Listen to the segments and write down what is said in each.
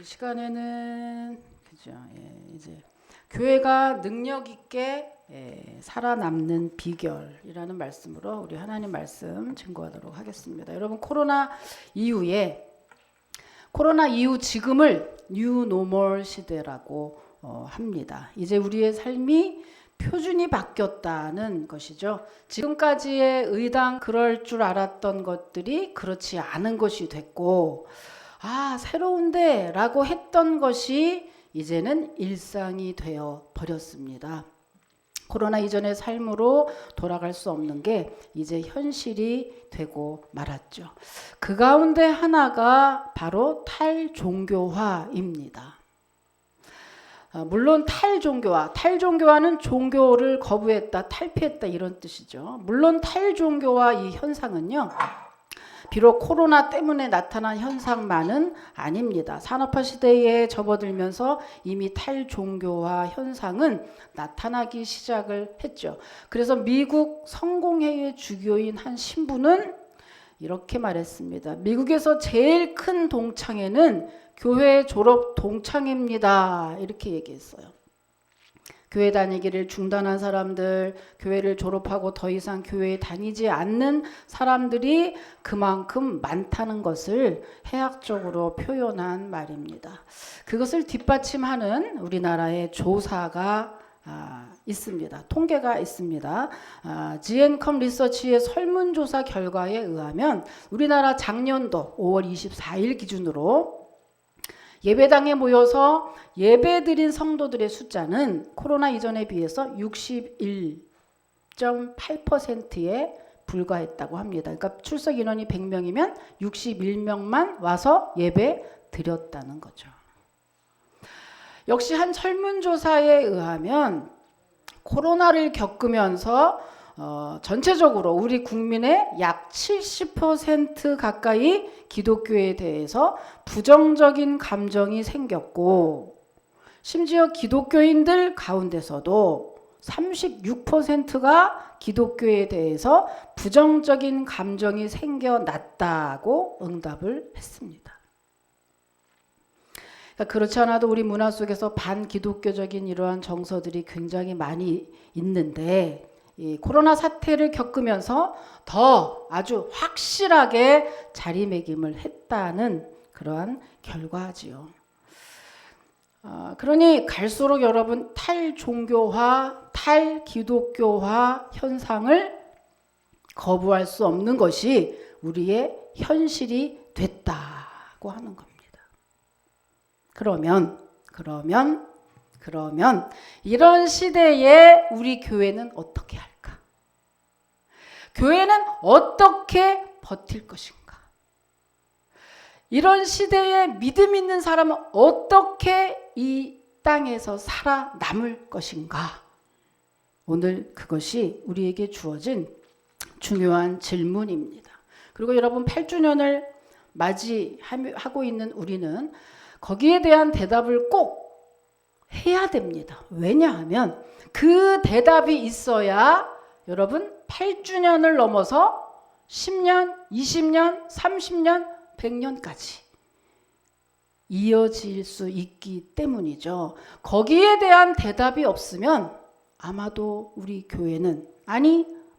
이 시간에는 그죠? 이제 교회가 능력 있게 살아남는 비결이라는 말씀으로 우리 하나님 말씀 증거하도록 하겠습니다. 여러분 코로나 이후 지금을 뉴 노멀 시대라고 합니다. 이제 우리의 삶이 표준이 바뀌었다는 것이죠. 지금까지의 의당 그럴 줄 알았던 것들이 그렇지 않은 것이 됐고, 새로운데 라고 했던 것이 이제는 일상이 되어 버렸습니다. 코로나 이전의 삶으로 돌아갈 수 없는 게 이제 현실이 되고 말았죠. 그 가운데 하나가 바로 탈종교화입니다. 물론 탈종교화는 종교를 거부했다, 탈피했다 이런 뜻이죠. 물론 탈종교화 이 현상은요, 비록 코로나 때문에 나타난 현상만은 아닙니다. 산업화 시대에 접어들면서 이미 탈종교화 현상은 나타나기 시작을 했죠. 그래서 미국 성공회의 주교인 한 신부는 이렇게 말했습니다. 미국에서 제일 큰 동창회는 교회 졸업 동창회입니다. 이렇게 얘기했어요. 교회 다니기를 중단한 사람들, 교회를 졸업하고 더 이상 교회에 다니지 않는 사람들이 그만큼 많다는 것을 해학적으로 표현한 말입니다. 그것을 뒷받침하는 우리나라의 조사가 있습니다. 통계가 있습니다. GN컴 리서치의 설문조사 결과에 의하면 우리나라 작년도 5월 24일 기준으로 예배당에 모여서 예배드린 성도들의 숫자는 코로나 이전에 비해서 61.8%에 불과했다고 합니다. 그러니까 출석 인원이 100명이면 61명만 와서 예배 드렸다는 거죠. 역시 한 설문조사에 의하면 코로나를 겪으면서 전체적으로 우리 국민의 약 70% 가까이 기독교에 대해서 부정적인 감정이 생겼고, 심지어 기독교인들 가운데서도 36%가 기독교에 대해서 부정적인 감정이 생겨났다고 응답을 했습니다. 그러니까 그렇지 않아도 우리 문화 속에서 반기독교적인 이러한 정서들이 굉장히 많이 있는데, 이 코로나 사태를 겪으면서 더 아주 확실하게 자리매김을 했다는 그러한 결과지요. 그러니 갈수록 여러분 탈종교화, 탈기독교화 현상을 거부할 수 없는 것이 우리의 현실이 됐다고 하는 겁니다. 그러면 이런 시대에 우리 교회는 어떻게 할까? 교회는 어떻게 버틸 것인가? 이런 시대에 믿음 있는 사람은 어떻게 이 땅에서 살아남을 것인가? 오늘 그것이 우리에게 주어진 중요한 질문입니다. 그리고 여러분 8주년을 맞이하고 있는 우리는 거기에 대한 대답을 꼭 해야 됩니다. 왜냐하면 그 대답이 있어야 여러분 8주년을 넘어서 10년, 20년, 30년, 100년까지 이어질 수 있기 때문이죠. 거기에 대한 대답이 없으면 아마도 우리 교회는,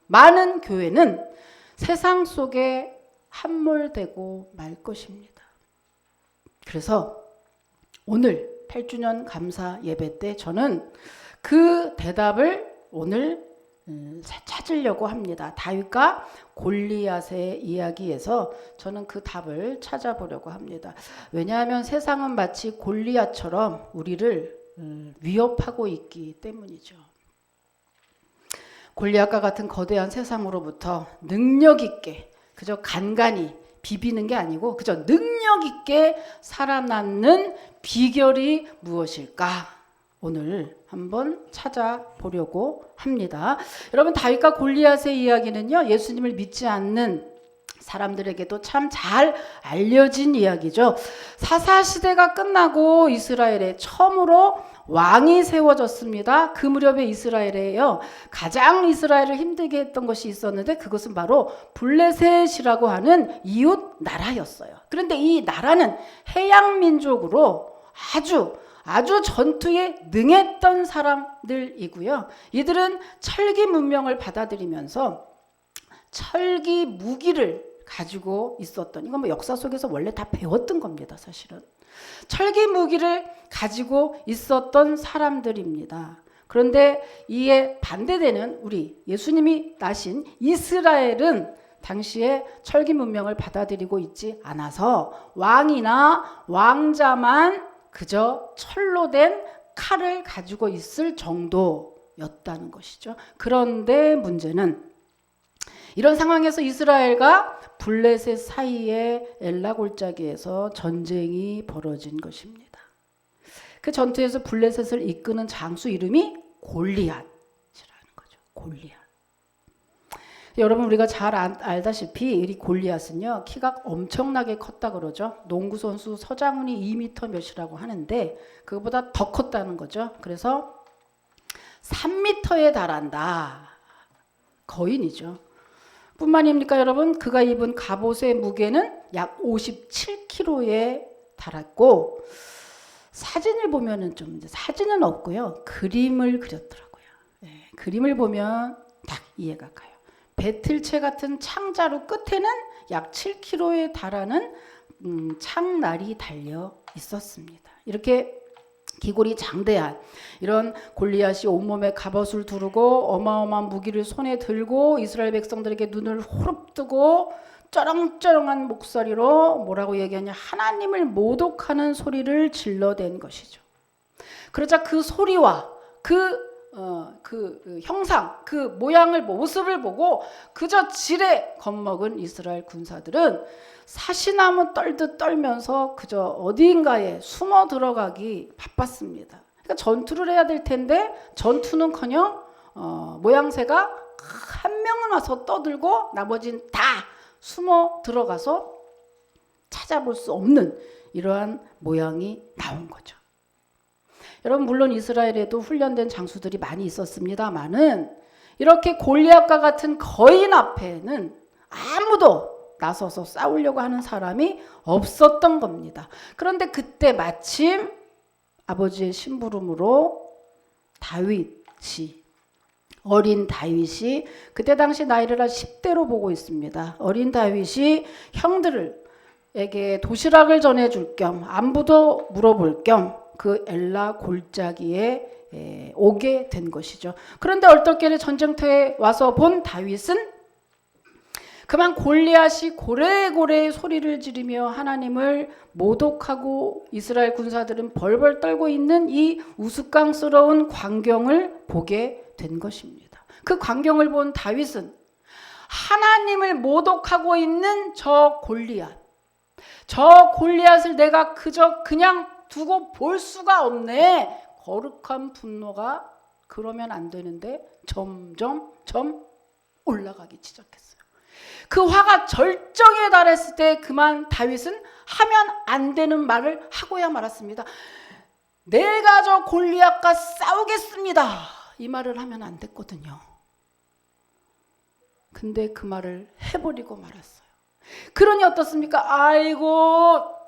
많은 교회는 세상 속에 함몰되고 말 것입니다. 그래서 오늘 8주년 감사 예배 때 저는 그 대답을 오늘 찾으려고 합니다. 다윗과 골리앗의 이야기에서 저는 그 답을 찾아보려고 합니다. 왜냐하면 세상은 마치 골리앗처럼 우리를 위협하고 있기 때문이죠. 골리앗과 같은 거대한 세상으로부터 능력 있게 그저 간간히 비비는 게 아니고 그저 능력 있게 살아남는 비결이 무엇일까? 오늘 한번 찾아보려고 합니다. 여러분 다윗과 골리앗의 이야기는요, 예수님을 믿지 않는 사람들에게도 참 잘 알려진 이야기죠. 사사시대가 끝나고 이스라엘에 처음으로 왕이 세워졌습니다. 그 무렵에 이스라엘에요, 가장 이스라엘을 힘들게 했던 것이 있었는데 그것은 바로 블레셋이라고 하는 이웃 나라였어요. 그런데 이 나라는 해양 민족으로 아주 전투에 능했던 사람들이고요. 이들은 철기 문명을 받아들이면서 철기 무기를 가지고 있었던, 이건 뭐 역사 속에서 원래 다 배웠던 겁니다. 사실은 철기 무기를 가지고 있었던 사람들입니다. 그런데 이에 반대되는 우리 예수님이 나신 이스라엘은 당시에 철기 문명을 받아들이고 있지 않아서 왕이나 왕자만 그저 철로 된 칼을 가지고 있을 정도였다는 것이죠. 그런데 문제는 이런 상황에서 이스라엘과 블레셋 사이에 엘라 골짜기에서 전쟁이 벌어진 것입니다. 그 전투에서 블레셋을 이끄는 장수 이름이 골리앗이라는 거죠. 골리앗. 여러분 우리가 잘 알다시피 이 골리앗은요 키가 엄청나게 컸다 그러죠. 농구 선수 서장훈이 2m 몇이라고 하는데 그거보다 더 컸다는 거죠. 그래서 3m에 달한다. 거인이죠. 뿐만입니까 여러분? 그가 입은 갑옷의 무게는 약 57kg에 달했고 사진을 보면은 좀 사진은 없고요. 그림을 그렸더라고요. 네, 그림을 보면 딱 이해가 가요. 배틀채 같은 창자루 끝에는 약 7kg에 달하는 창날이 달려 있었습니다. 이렇게 기골이 장대한 이런 골리앗이 온몸에 갑옷을 두르고 어마어마한 무기를 손에 들고 이스라엘 백성들에게 눈을 호릅 뜨고 쩌렁쩌렁한 목소리로 뭐라고 얘기하냐, 하나님을 모독하는 소리를 질러댄 것이죠. 그러자 그 소리와 그 형상, 그 모양을, 모습을 보고 그저 지레 겁먹은 이스라엘 군사들은 사시나무 떨듯 떨면서 그저 어디인가에 숨어 들어가기 바빴습니다. 그러니까 전투를 해야 될 텐데 전투는커녕 모양새가 한 명은 와서 떠들고 나머지는 다 숨어 들어가서 찾아볼 수 없는 이러한 모양이 나온 거죠. 여러분 물론 이스라엘에도 훈련된 장수들이 많이 있었습니다만은 이렇게 골리앗과 같은 거인 앞에는 아무도 나서서 싸우려고 하는 사람이 없었던 겁니다. 그런데 그때 마침 아버지의 심부름으로 어린 다윗이 그때 당시 나이를 한 10대로 보고 있습니다. 어린 다윗이 형들에게 도시락을 전해줄 겸 안부도 물어볼 겸 그 엘라 골짜기에 오게 된 것이죠. 그런데 얼떨결에 전쟁터에 와서 본 다윗은 그만 골리앗이 고래고래 소리를 지르며 하나님을 모독하고 이스라엘 군사들은 벌벌 떨고 있는 이 우스꽝스러운 광경을 보게 된 것입니다. 그 광경을 본 다윗은 하나님을 모독하고 있는 저 골리앗을 내가 그냥 두고 볼 수가 없네. 거룩한 분노가 그러면 안 되는데 점점 올라가기 시작했어요. 그 화가 절정에 달했을 때 그만 다윗은 하면 안 되는 말을 하고야 말았습니다. 내가 저 골리앗과 싸우겠습니다. 이 말을 하면 안 됐거든요. 근데 그 말을 해버리고 말았어요. 그러니 어떻습니까? 아이고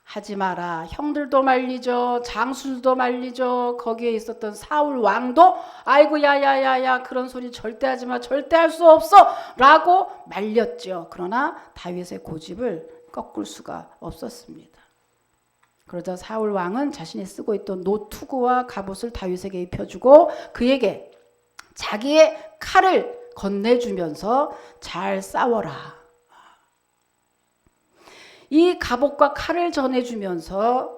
하지 마라. 형들도 말리죠. 장수들도 말리죠. 거기에 있었던 사울 왕도 아이고 야야야야 그런 소리 절대 하지 마. 절대 할 수 없어. 라고 말렸죠. 그러나 다윗의 고집을 꺾을 수가 없었습니다. 그러자 사울 왕은 자신이 쓰고 있던 노투구와 갑옷을 다윗에게 입혀주고 그에게 자기의 칼을 건네주면서 잘 싸워라. 이 갑옷과 칼을 전해주면서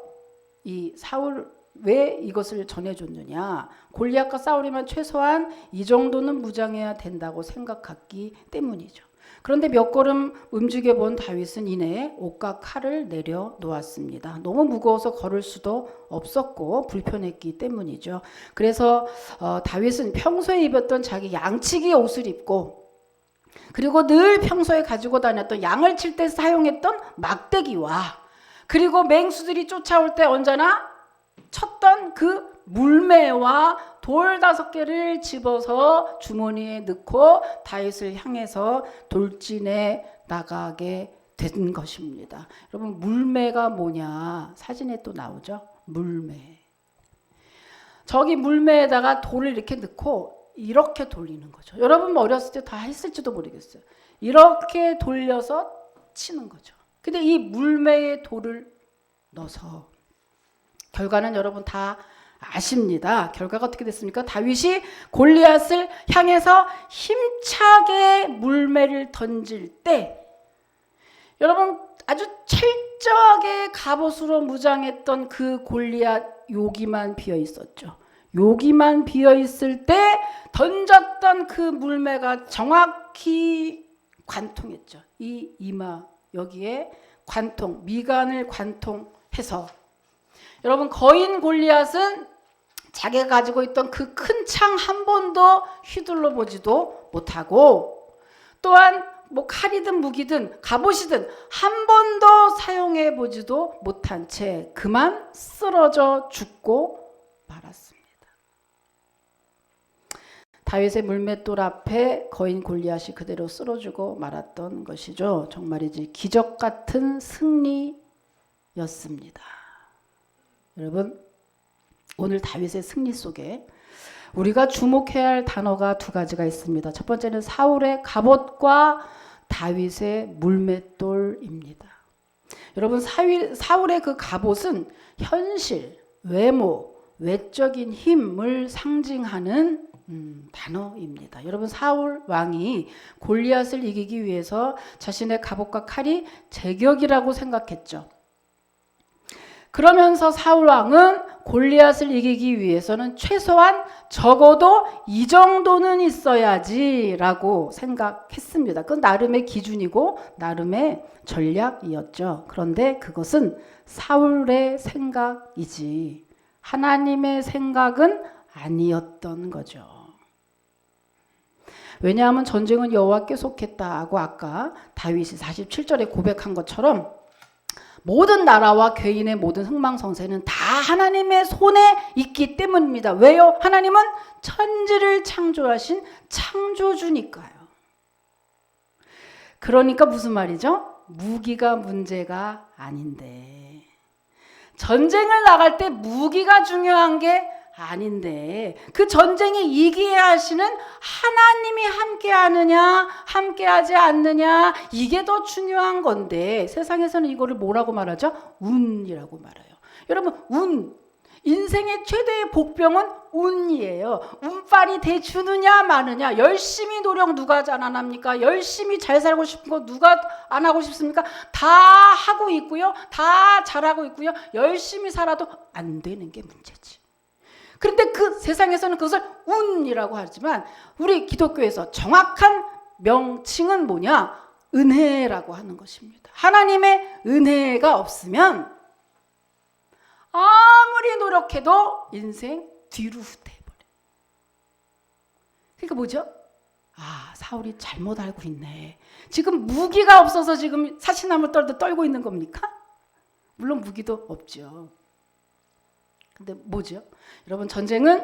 이 사울 왜 이것을 전해줬느냐? 골리앗과 싸우려면 최소한 이 정도는 무장해야 된다고 생각했기 때문이죠. 그런데 몇 걸음 움직여 본 다윗은 이내 옷과 칼을 내려놓았습니다. 너무 무거워서 걸을 수도 없었고 불편했기 때문이죠. 그래서 다윗은 평소에 입었던 자기 양치기 옷을 입고 그리고 늘 평소에 가지고 다녔던 양을 칠 때 사용했던 막대기와 그리고 맹수들이 쫓아올 때 언제나 쳤던 그 물매와 돌 5개를 집어서 주머니에 넣고 다윗을 향해서 돌진해 나가게 된 것입니다. 여러분 물매가 뭐냐? 사진에 또 나오죠. 물매. 저기 물매에다가 돌을 이렇게 넣고 이렇게 돌리는 거죠. 여러분 어렸을 때 다 했을지도 모르겠어요. 이렇게 돌려서 치는 거죠. 근데 이 물매에 돌을 넣어서 결과는 여러분 다 아십니다. 결과가 어떻게 됐습니까? 다윗이 골리앗을 향해서 힘차게 물매를 던질 때 여러분 아주 철저하게 갑옷으로 무장했던 그 골리앗 요기만 비어 있었죠. 요기만 비어 있을 때 던졌던 그 물매가 정확히 관통했죠. 이 이마 여기에 관통, 미간을 관통해서 여러분 거인 골리앗은 자기가 가지고 있던 그 큰 창 한 번도 휘둘러 보지도 못하고 또한 뭐 칼이든 무기든 갑옷이든 한 번도 사용해 보지도 못한 채 그만 쓰러져 죽고 말았습니다. 다윗의 물맷돌 앞에 거인 골리앗이 그대로 쓰러지고 말았던 것이죠. 정말이지 기적 같은 승리였습니다. 여러분 오늘 다윗의 승리 속에 우리가 주목해야 할 단어가 두 가지가 있습니다. 첫 번째는 사울의 갑옷과 다윗의 물맷돌입니다. 여러분 사울의 그 갑옷은 현실, 외모, 외적인 힘을 상징하는 단어입니다. 여러분 사울 왕이 골리앗을 이기기 위해서 자신의 갑옷과 칼이 제격이라고 생각했죠. 그러면서 사울 왕은 골리앗을 이기기 위해서는 최소한 적어도 이 정도는 있어야지라고 생각했습니다. 그건 나름의 기준이고 나름의 전략이었죠. 그런데 그것은 사울의 생각이지 하나님의 생각은 아니었던 거죠. 왜냐하면 전쟁은 여호와께 속했다고 아까 다윗이 47절에 고백한 것처럼 모든 나라와 개인의 모든 흥망성쇠는 다 하나님의 손에 있기 때문입니다. 왜요? 하나님은 천지를 창조하신 창조주니까요. 그러니까 무슨 말이죠? 무기가 문제가 아닌데 전쟁을 나갈 때 무기가 중요한 게 아닌데 그 전쟁에 이기야 하시는 하나님이 함께하느냐 함께하지 않느냐 이게 더 중요한 건데 세상에서는 이거를 뭐라고 말하죠? 운이라고 말해요. 여러분 운 인생의 최대의 복병은 운이에요. 운빨이 대주느냐 마느냐 열심히 노력 누가 안 합니까? 열심히 잘 살고 싶은 거 누가 안 하고 싶습니까? 다 하고 있고요. 다 잘하고 있고요. 열심히 살아도 안 되는 게 문제지. 그런데 그 세상에서는 그것을 운이라고 하지만 우리 기독교에서 정확한 명칭은 뭐냐? 은혜라고 하는 것입니다. 하나님의 은혜가 없으면 아무리 노력해도 인생 뒤로 후퇴해버려요. 그러니까 뭐죠? 아, 사울이 잘못 알고 있네. 지금 무기가 없어서 지금 사시나무 떨고 있는 겁니까? 물론 무기도 없죠. 근데 뭐죠? 여러분 전쟁은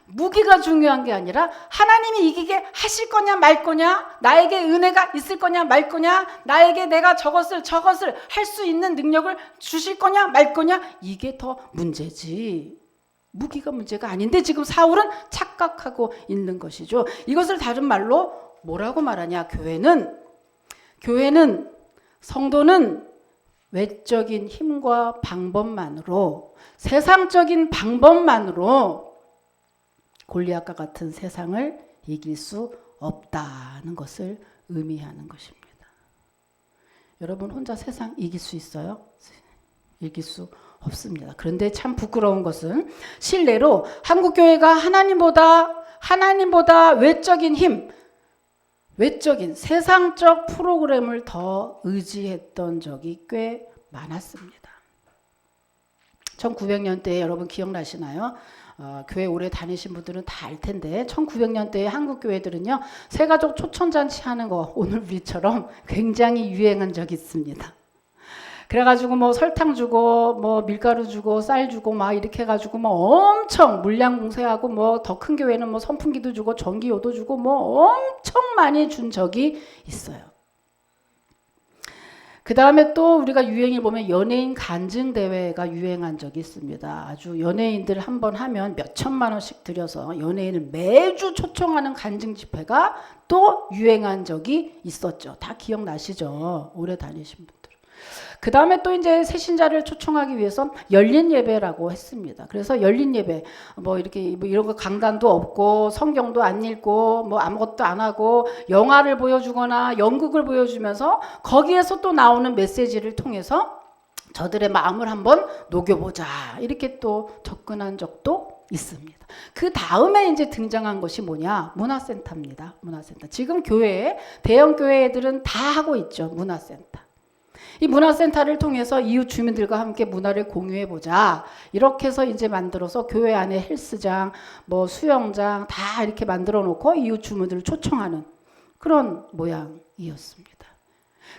무기가 중요한 게 아니라 하나님이 이기게 하실 거냐 말 거냐 나에게 은혜가 있을 거냐 말 거냐 나에게 내가 저것을 할 수 있는 능력을 주실 거냐 말 거냐 이게 더 문제지 무기가 문제가 아닌데 지금 사울은 착각하고 있는 것이죠. 이것을 다른 말로 뭐라고 말하냐 교회는 성도는 외적인 힘과 방법만으로 세상적인 방법만으로 골리앗과 같은 세상을 이길 수 없다는 것을 의미하는 것입니다. 여러분 혼자 세상 이길 수 있어요? 이길 수 없습니다. 그런데 참 부끄러운 것은 실례로 한국교회가 하나님보다 외적인 힘 외적인 세상적 프로그램을 더 의지했던 적이 꽤 많았습니다. 1900년대에 여러분 기억나시나요? 교회 오래 다니신 분들은 다 알 텐데 1900년대에 한국 교회들은요 새가족 초청잔치 하는 거 오늘 우리처럼 굉장히 유행한 적이 있습니다. 그래가지고 뭐 설탕 주고 뭐 밀가루 주고 쌀 주고 막 이렇게 해가지고 뭐 엄청 물량 공세하고 뭐 더 큰 교회는 뭐 선풍기도 주고 전기요도 주고 뭐 엄청 많이 준 적이 있어요. 그 다음에 또 우리가 유행을 보면 연예인 간증 대회가 유행한 적이 있습니다. 아주 연예인들 한 번 하면 몇 천만 원씩 들여서 연예인을 매주 초청하는 간증 집회가 또 유행한 적이 있었죠. 다 기억나시죠? 오래 다니신 분들. 그 다음에 또 이제 새신자를 초청하기 위해서 열린 예배라고 했습니다. 그래서 열린 예배, 뭐 이렇게 뭐 이런 거 강단도 없고 성경도 안 읽고 뭐 아무것도 안 하고 영화를 보여주거나 연극을 보여주면서 거기에서 또 나오는 메시지를 통해서 저들의 마음을 한번 녹여보자. 이렇게 또 접근한 적도 있습니다. 그 다음에 이제 등장한 것이 뭐냐? 문화센터입니다. 문화센터. 지금 교회에, 대형 교회들은 다 하고 있죠. 문화센터. 이 문화센터를 통해서 이웃 주민들과 함께 문화를 공유해보자. 이렇게 해서 이제 만들어서 교회 안에 헬스장, 뭐 수영장 다 이렇게 만들어 놓고 이웃 주민들을 초청하는 그런 모양이었습니다.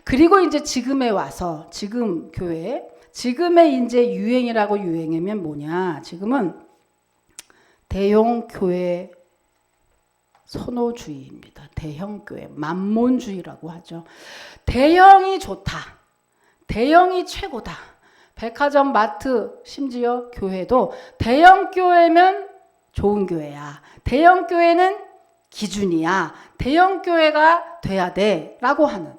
그리고 이제 지금에 와서, 지금 교회, 지금의 이제 유행이라고 유행이면 뭐냐. 지금은 대형 교회 선호주의입니다. 대형 교회, 만몬주의라고 하죠. 대형이 좋다. 대형이 최고다. 백화점, 마트, 심지어 교회도 대형 교회면 좋은 교회야. 대형 교회는 기준이야. 대형 교회가 돼야 돼. 라고 하는.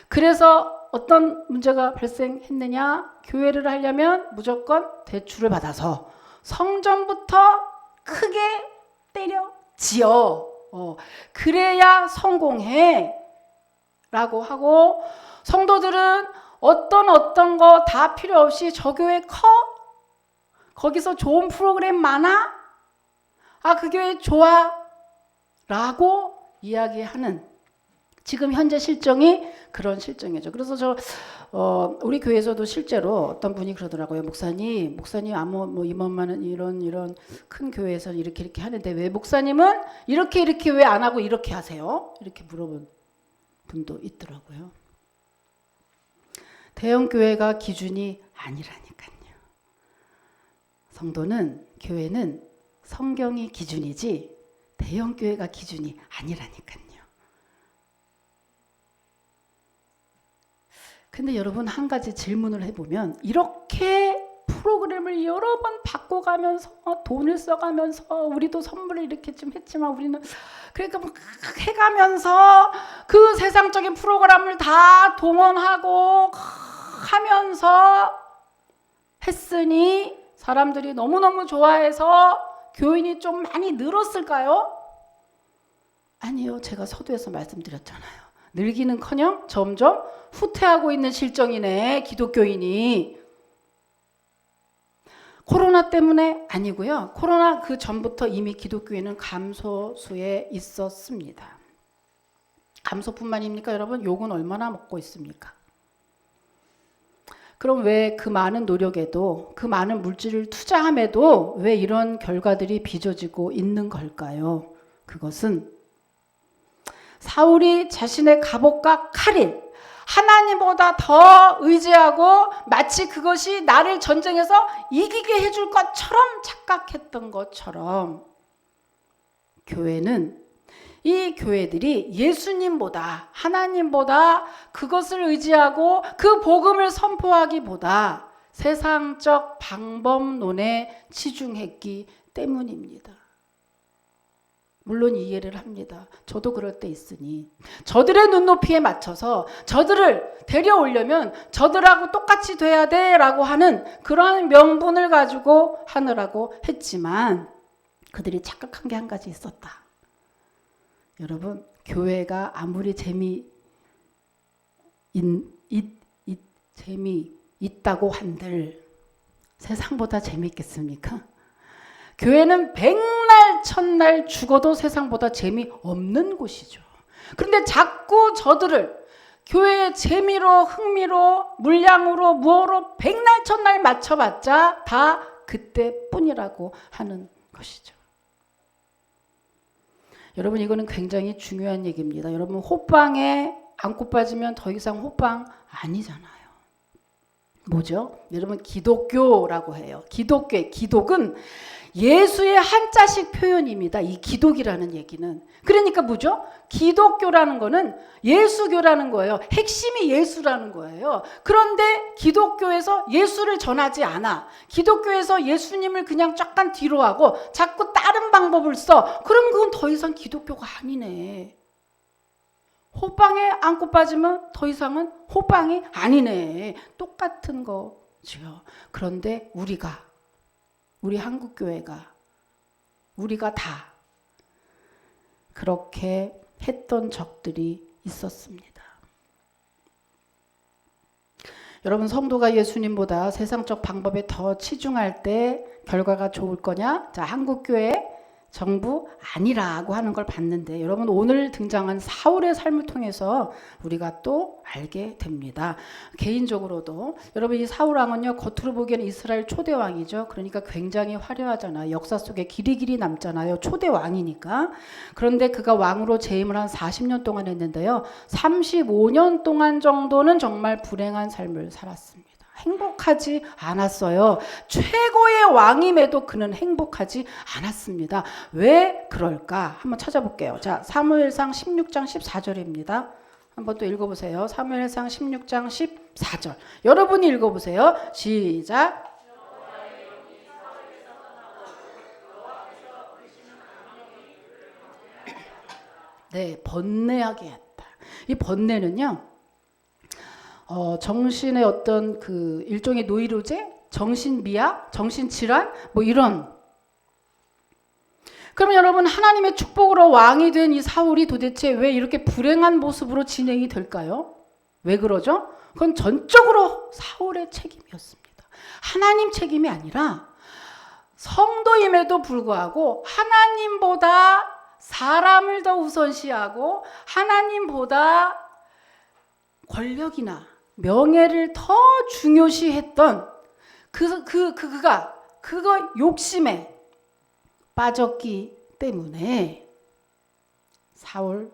그래서 어떤 문제가 발생했느냐? 교회를 하려면 무조건 대출을 받아서 성전부터 크게 때려 지어. 그래야 성공해. 라고 하고, 성도들은 어떤 거 다 필요 없이 저 교회 커? 거기서 좋은 프로그램 많아? 아, 그 교회 좋아? 라고 이야기하는 지금 현재 실정이 그런 실정이죠. 그래서 우리 교회에서도 실제로 어떤 분이 그러더라고요. 목사님 아무 뭐 임원만은 이런 큰 교회에서는 이렇게 하는데 왜 목사님은 이렇게 왜 안 하고 이렇게 하세요? 이렇게 물어본 분도 있더라고요. 대형 교회가 기준이 아니라니까요. 성도는, 교회는 성경이 기준이지 대형 교회가 기준이 아니라니까요. 근데 여러분, 한 가지 질문을 해보면, 이렇게 프로그램을 여러 번 바꿔가면서 돈을 써가면서 우리도 선물을 이렇게 좀 했지만 우리는 그러니까 뭐 해가면서 그 세상적인 프로그램을 다 동원하고 하면서 했으니 사람들이 너무너무 좋아해서 교인이 좀 많이 늘었을까요? 아니요. 제가 서두에서 말씀드렸잖아요. 늘기는커녕 점점 후퇴하고 있는 실정이네. 기독교인이. 코로나 때문에 아니고요. 코로나 그 전부터 이미 기독교인은 감소수에 있었습니다. 감소뿐만입니까 여러분? 욕은 얼마나 먹고 있습니까? 그럼 왜 그 많은 노력에도, 그 많은 물질을 투자함에도 왜 이런 결과들이 빚어지고 있는 걸까요? 그것은 사울이 자신의 갑옷과 칼을 하나님보다 더 의지하고 마치 그것이 나를 전쟁에서 이기게 해줄 것처럼 착각했던 것처럼 교회는, 이 교회들이 예수님보다, 하나님보다 그것을 의지하고 그 복음을 선포하기보다 세상적 방법론에 치중했기 때문입니다. 물론 이해를 합니다. 저도 그럴 때 있으니 저들의 눈높이에 맞춰서 저들을 데려오려면 저들하고 똑같이 돼야 돼 라고 하는 그러한 명분을 가지고 하느라고 했지만 그들이 착각한 게 한 가지 있었다. 여러분, 교회가 아무리 재미있다고 한들 세상보다 재미있겠습니까? 교회는 백날 천날 죽어도 세상보다 재미없는 곳이죠. 그런데 자꾸 저들을 교회의 재미로, 흥미로, 물량으로, 무엇으로 백날 천날 맞춰봤자 다 그때뿐이라고 하는 것이죠. 여러분, 이거는 굉장히 중요한 얘기입니다. 여러분, 호빵에 안고 빠지면 더 이상 호빵 아니잖아요. 뭐죠? 여러분 기독교라고 해요. 기독교의 기독은 예수의 한자식 표현입니다. 이 기독이라는 얘기는. 그러니까 뭐죠? 기독교라는 거는 예수교라는 거예요. 핵심이 예수라는 거예요. 그런데 기독교에서 예수를 전하지 않아. 기독교에서 예수님을 그냥 약간 뒤로 하고 자꾸 다른 방법을 써. 그럼 그건 더 이상 기독교가 아니네. 호빵에 안고 빠지면 더 이상은 호빵이 아니네. 똑같은 거죠. 그런데 우리 한국교회가 우리가 다 그렇게 했던 적들이 있었습니다. 여러분 성도가 예수님보다 세상적 방법에 더 치중할 때 결과가 좋을 거냐? 자, 한국교회 정부 아니라고 하는 걸 봤는데 여러분 오늘 등장한 사울의 삶을 통해서 우리가 또 알게 됩니다. 개인적으로도 여러분 이 사울 왕은요 겉으로 보기에는 이스라엘 초대 왕이죠. 그러니까 굉장히 화려하잖아요. 역사 속에 길이 남잖아요. 초대 왕이니까. 그런데 그가 왕으로 재임을 한 40년 동안 했는데요. 35년 동안 정도는 정말 불행한 삶을 살았습니다. 행복하지 않았어요. 최고의 왕임에도 그는 행복하지 않았습니다. 왜 그럴까? 한번 찾아볼게요. 자, 사무엘상 16장 14절입니다. 한번 또 읽어보세요. 사무엘상 16장 14절. 여러분이 읽어보세요. 시작. 네, 번뇌하게 했다. 이 번뇌는요. 정신의 어떤 그 일종의 노이로제, 정신미약, 정신질환, 뭐 이런. 그러면 여러분 하나님의 축복으로 왕이 된 이 사울이 도대체 왜 이렇게 불행한 모습으로 진행이 될까요? 왜 그러죠? 그건 전적으로 사울의 책임이었습니다. 하나님 책임이 아니라 성도임에도 불구하고 하나님보다 사람을 더 우선시하고 하나님보다 권력이나 명예를 더 중요시했던 그거 욕심에 빠졌기 때문에 사울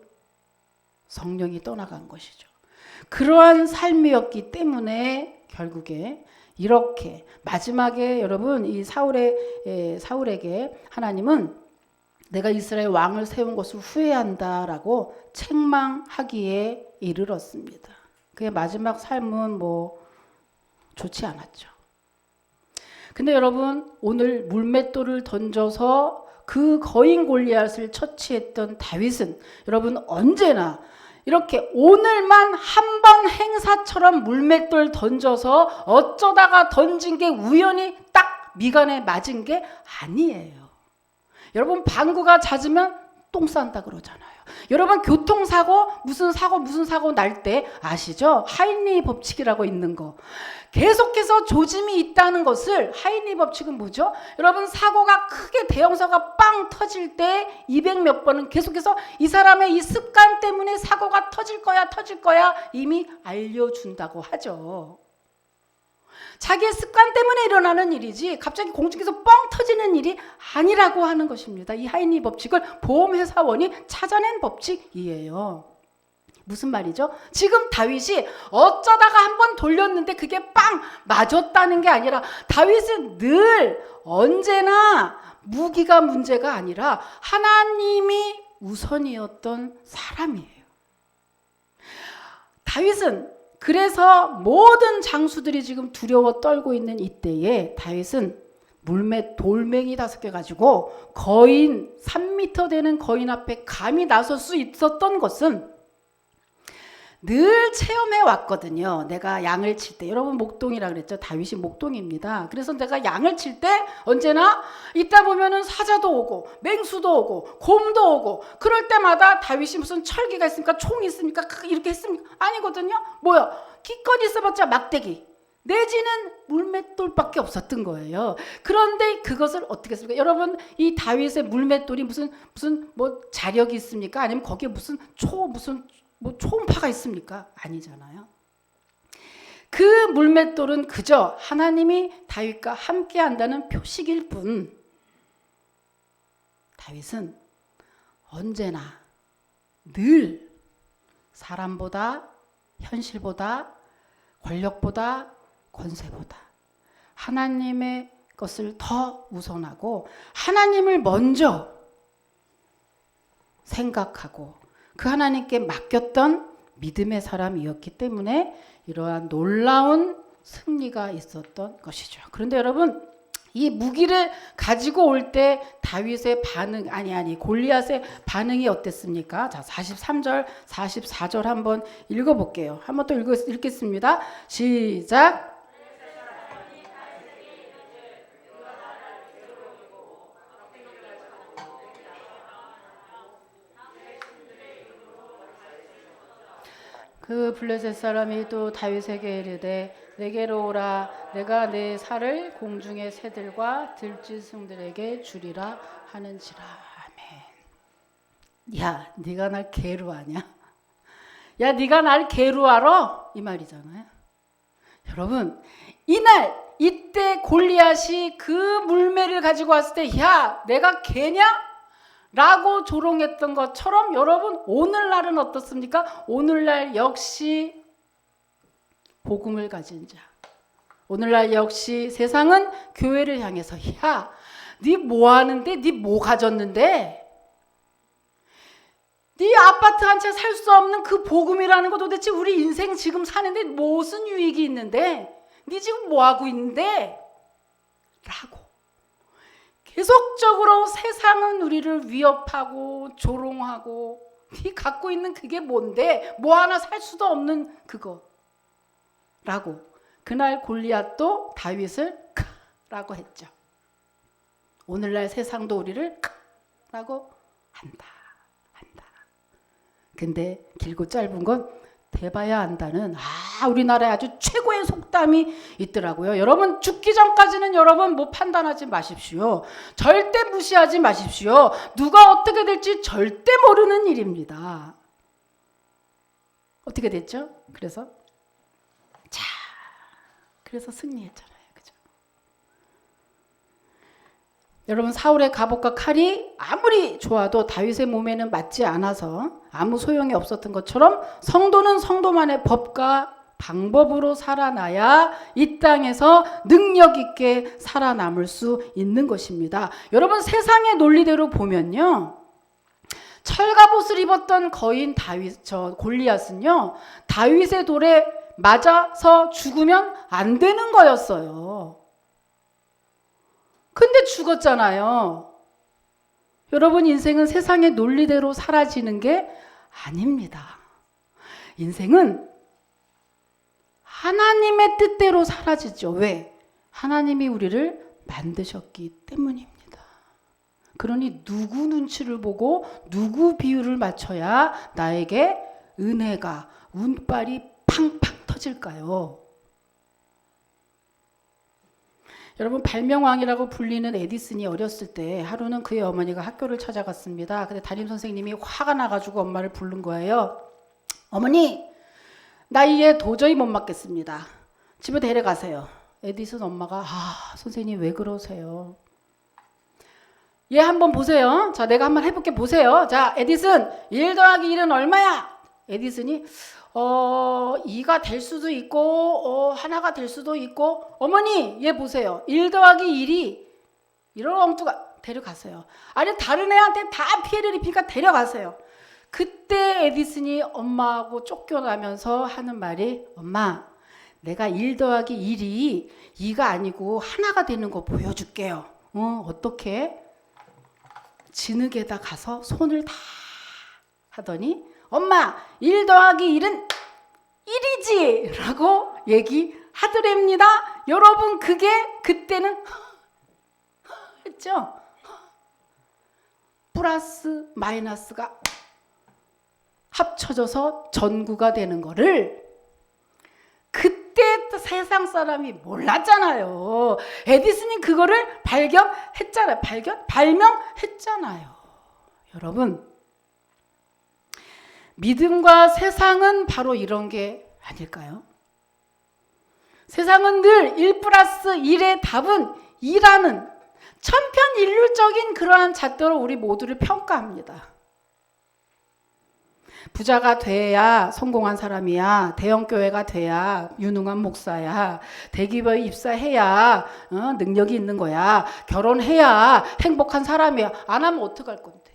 성령이 떠나간 것이죠. 그러한 삶이었기 때문에 결국에 이렇게 마지막에 여러분 이 사울에게 하나님은 내가 이스라엘 왕을 세운 것을 후회한다라고 책망하기에 이르렀습니다. 그의 마지막 삶은 뭐 좋지 않았죠. 근데 여러분 오늘 물맷돌을 던져서 그 거인 골리앗을 처치했던 다윗은 여러분 언제나 이렇게 오늘만 한 번 행사처럼 물맷돌 던져서 어쩌다가 던진 게 우연히 딱 미간에 맞은 게 아니에요. 여러분 방구가 잦으면 똥 싼다 그러잖아요. 여러분 교통사고 무슨 사고 날 때 아시죠? 하인리 법칙이라고 있는 거. 계속해서 조짐이 있다는 것을 하인리 법칙은 뭐죠? 여러분 사고가 크게 대형사고가 빵 터질 때 200 몇 번은 계속해서 이 사람의 이 습관 때문에 사고가 터질 거야 이미 알려준다고 하죠. 자기의 습관 때문에 일어나는 일이지 갑자기 공중에서 뻥 터지는 일이 아니라고 하는 것입니다. 이 하인리 법칙을 보험회사원이 찾아낸 법칙이에요. 무슨 말이죠? 지금 다윗이 어쩌다가 한번 돌렸는데 그게 빵 맞았다는 게 아니라 다윗은 늘 언제나 무기가 문제가 아니라 하나님이 우선이었던 사람이에요. 다윗은 그래서 모든 장수들이 지금 두려워 떨고 있는 이때에 다윗은 돌멩이 5개 가지고 거인 3m 되는 거인 앞에 감히 나설 수 있었던 것은 늘 체험해 왔거든요. 내가 양을 칠 때 여러분 목동이라 그랬죠. 다윗이 목동입니다. 그래서 내가 양을 칠 때 언제나 이따 보면은 사자도 오고 맹수도 오고 곰도 오고 그럴 때마다 다윗이 무슨 철기가 있습니까? 총이 있습니까? 이렇게 했습니까? 아니거든요. 뭐야? 기껏 있어봤자 막대기 내지는 물맷돌밖에 없었던 거예요. 그런데 그것을 어떻게 했습니까? 여러분 이 다윗의 물맷돌이 무슨 뭐 자력이 있습니까? 아니면 거기에 무슨 초음파가 있습니까? 아니잖아요. 그 물맷돌은 그저 하나님이 다윗과 함께 한다는 표식일 뿐 다윗은 언제나 늘 사람보다 현실보다 권력보다 권세보다 하나님의 것을 더 우선하고 하나님을 먼저 생각하고 그 하나님께 맡겼던 믿음의 사람이었기 때문에 이러한 놀라운 승리가 있었던 것이죠. 그런데 여러분, 이 무기를 가지고 올 때 다윗의 반응, 골리앗의 반응이 어땠습니까? 자, 43절, 44절 한번 읽어볼게요. 한번 또 읽겠습니다. 시작. 그 블레셋 사람이 또 다윗에게 이르되 내게로 오라. 내가 내 살을 공중의 새들과 들짐승들에게 주리라 하는지라. 아멘. 야, 네가 날 개로 하냐? 야, 네가 날 개로 알아? 이 말이잖아요. 여러분, 이때 골리앗이 그 물매를 가지고 왔을 때, 야, 내가 개냐? 라고 조롱했던 것처럼 여러분, 오늘날은 어떻습니까? 오늘날 역시 복음을 가진 자, 오늘날 역시 세상은 교회를 향해서, 야, 네 뭐 하는데? 네 뭐 가졌는데? 네 아파트 한 채 살 수 없는 그 복음이라는 거 도대체 우리 인생 지금 사는데 무슨 유익이 있는데? 네 지금 뭐 하고 있는데? 라고 계속적으로 세상은 우리를 위협하고 조롱하고, 네 갖고 있는 그게 뭔데? 뭐 하나 살 수도 없는 그거 라고 그날 골리앗도 다윗을 라고 했죠. 오늘날 세상도 우리를 라고 한다. 근데 길고 짧은 건 대봐야 안다는 우리나라에 아주 최고의 속담이 있더라고요. 여러분, 죽기 전까지는 여러분 뭐 판단하지 마십시오. 절대 무시하지 마십시오. 누가 어떻게 될지 절대 모르는 일입니다. 어떻게 됐죠? 그래서 승리했잖아요. 그죠? 여러분, 사울의 갑옷과 칼이 아무리 좋아도 다윗의 몸에는 맞지 않아서 아무 소용이 없었던 것처럼 성도는 성도만의 법과 방법으로 살아나야 이 땅에서 능력 있게 살아남을 수 있는 것입니다. 여러분, 세상의 논리대로 보면요, 철갑옷을 입었던 거인 골리앗은요, 다윗의 돌에 맞아서 죽으면 안 되는 거였어요. 근데 죽었잖아요. 여러분, 인생은 세상의 논리대로 사라지는 게 아닙니다. 인생은 하나님의 뜻대로 사라지죠. 왜? 하나님이 우리를 만드셨기 때문입니다. 그러니 누구 눈치를 보고 누구 비율을 맞춰야 나에게 은혜가, 운빨이 팡팡 터질까요? 여러분, 발명왕이라고 불리는 에디슨이 어렸을 때 하루는 그의 어머니가 학교를 찾아갔습니다. 근데 담임 선생님이 화가 나가지고 엄마를 부른 거예요. 어머니, 나 얘 도저히 못 맞겠습니다. 집에 데려가세요. 에디슨 엄마가, 선생님 왜 그러세요? 얘 한번 보세요. 자, 내가 한번 해볼게, 보세요. 자, 에디슨, 1 더하기 1은 얼마야? 에디슨이 2가 될 수도 있고 하나가 될 수도 있고, 어머니 얘 보세요. 1 더하기 1이 이런 엉뚱한, 데려가세요. 아니, 다른 애한테 다 피해를 입히니까 데려가세요. 그때 에디슨이 엄마하고 쫓겨나면서 하는 말이, 엄마, 내가 1 더하기 1이 2가 아니고 하나가 되는 거 보여줄게요. 어떻게? 진흙에다 가서 손을 다 하더니, 엄마, 1 더하기 1은 1이지! 라고 얘기하더랍니다. 여러분, 그게 그때는 했죠? 플러스 마이너스가 합쳐져서 전구가 되는 거를 그때 세상 사람이 몰랐잖아요. 에디슨이 그거를 발명했잖아요. 여러분, 믿음과 세상은 바로 이런 게 아닐까요? 세상은 늘 1 플러스 1의 답은 2라는 천편일률적인 그러한 잣대로 우리 모두를 평가합니다. 부자가 돼야 성공한 사람이야. 대형교회가 돼야 유능한 목사야. 대기업에 입사해야 능력이 있는 거야. 결혼해야 행복한 사람이야. 안 하면 어떡할 건데?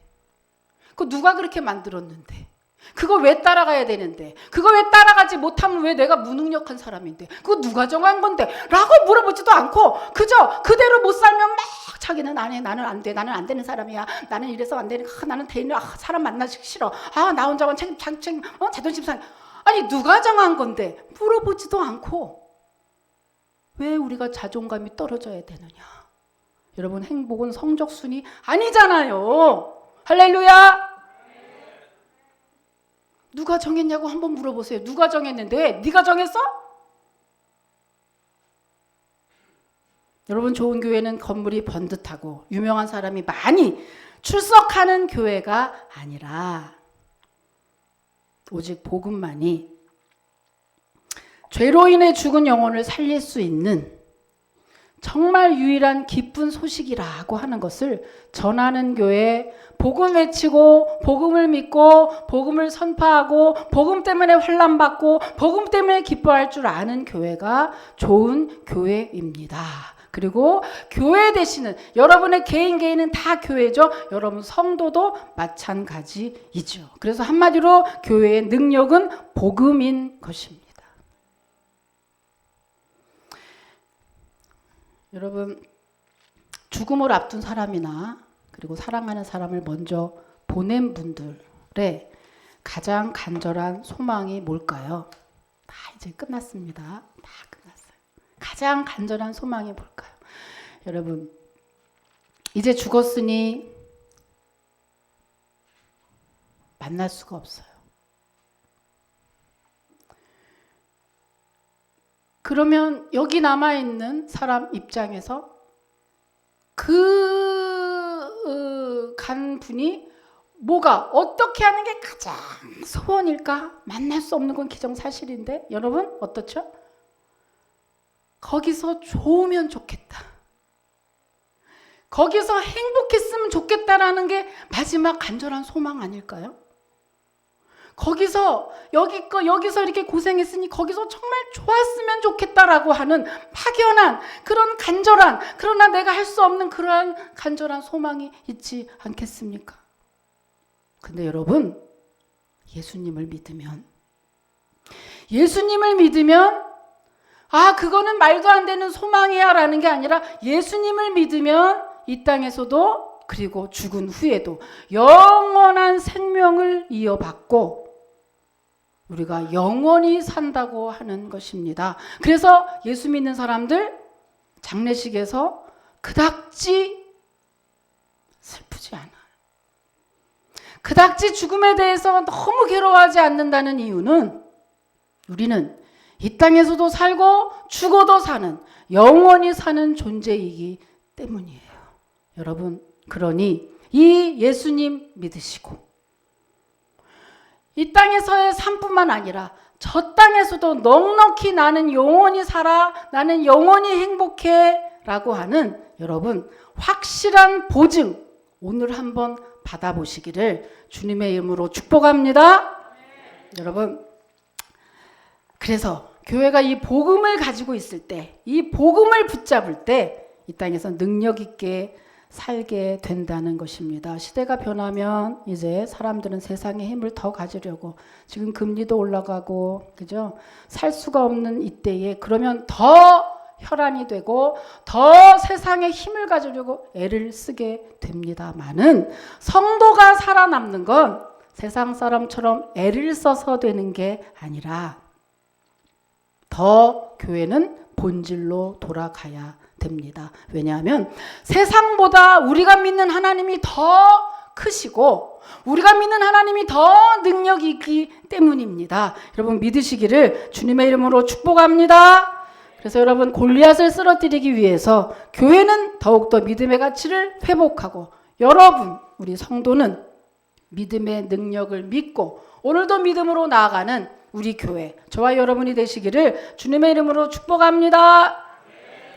그거 누가 그렇게 만들었는데? 그거 왜 따라가야 되는데? 그거 왜 따라가지 못하면 왜 내가 무능력한 사람인데? 그거 누가 정한 건데? 라고 물어보지도 않고 그저 그대로 못 살면 막 자기는 나는 안 돼. 나는 안 되는 사람이야. 나는 이래서 안 되는 나는 대인 사람 만나기 싫어. 나 혼자만 자존심 상해. 아니 누가 정한 건데? 물어보지도 않고 왜 우리가 자존감이 떨어져야 되느냐? 여러분 행복은 성적순이 아니잖아요. 할렐루야. 누가 정했냐고 한번 물어보세요. 누가 정했는데? 네가 정했어? 여러분 좋은 교회는 건물이 번듯하고 유명한 사람이 많이 출석하는 교회가 아니라 오직 복음만이 죄로 인해 죽은 영혼을 살릴 수 있는 정말 유일한 기쁜 소식이라고 하는 것을 전하는 교회, 복음 외치고 복음을 믿고 복음을 선포하고 복음 때문에 환난받고 복음 때문에 기뻐할 줄 아는 교회가 좋은 교회입니다. 그리고 교회 되시는 여러분의 개인은 다 교회죠. 여러분 성도도 마찬가지이죠. 그래서 한마디로 교회의 능력은 복음인 것입니다. 여러분 죽음을 앞둔 사람이나 그리고 사랑하는 사람을 먼저 보낸 분들의 가장 간절한 소망이 뭘까요? 다 이제 끝났습니다. 다 끝났어요. 가장 간절한 소망이 뭘까요? 여러분 이제 죽었으니 만날 수가 없어요. 그러면 여기 남아있는 사람 입장에서 간 분이 뭐가 어떻게 하는 게 가장 소원일까? 만날 수 없는 건 기정사실인데 여러분 어떻죠? 거기서 좋으면 좋겠다. 거기서 행복했으면 좋겠다라는 게 마지막 간절한 소망 아닐까요? 거기서 여기서 이렇게 고생했으니 거기서 정말 좋았으면 좋겠다라고 하는 막연한 그런 간절한 그러나 내가 할 수 없는 그러한 간절한 소망이 있지 않겠습니까? 근데 여러분 예수님을 믿으면 그거는 말도 안 되는 소망이야 라는 게 아니라 예수님을 믿으면 이 땅에서도 그리고 죽은 후에도 영원한 생명을 이어받고 우리가 영원히 산다고 하는 것입니다. 그래서 예수 믿는 사람들 장례식에서 그닥지 슬프지 않아요. 그닥지 죽음에 대해서 너무 괴로워하지 않는다는 이유는 우리는 이 땅에서도 살고 죽어도 사는 영원히 사는 존재이기 때문이에요. 여러분 그러니 이 예수님 믿으시고 이 땅에서의 삶뿐만 아니라 저 땅에서도 넉넉히 나는 영원히 살아 나는 영원히 행복해 라고 하는 여러분 확실한 보증 오늘 한번 받아보시기를 주님의 이름으로 축복합니다. 여러분 그래서 교회가 이 복음을 가지고 있을 때 이 복음을 붙잡을 때 이 땅에서 능력 있게 살게 된다는 것입니다. 시대가 변하면 이제 사람들은 세상의 힘을 더 가지려고 지금 금리도 올라가고 그죠? 살 수가 없는 이때에 그러면 더 혈안이 되고 더 세상의 힘을 가지려고 애를 쓰게 됩니다만은 성도가 살아남는 건 세상 사람처럼 애를 써서 되는 게 아니라 더 교회는 본질로 돌아가야 됩니다. 왜냐하면 세상보다 우리가 믿는 하나님이 더 크시고 우리가 믿는 하나님이 더 능력이 있기 때문입니다. 여러분 믿으시기를 주님의 이름으로 축복합니다. 그래서 여러분 골리앗을 쓰러뜨리기 위해서 교회는 더욱더 믿음의 가치를 회복하고 여러분 우리 성도는 믿음의 능력을 믿고 오늘도 믿음으로 나아가는 우리 교회 저와 여러분이 되시기를 주님의 이름으로 축복합니다.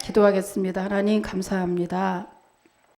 기도하겠습니다. 하나님 감사합니다.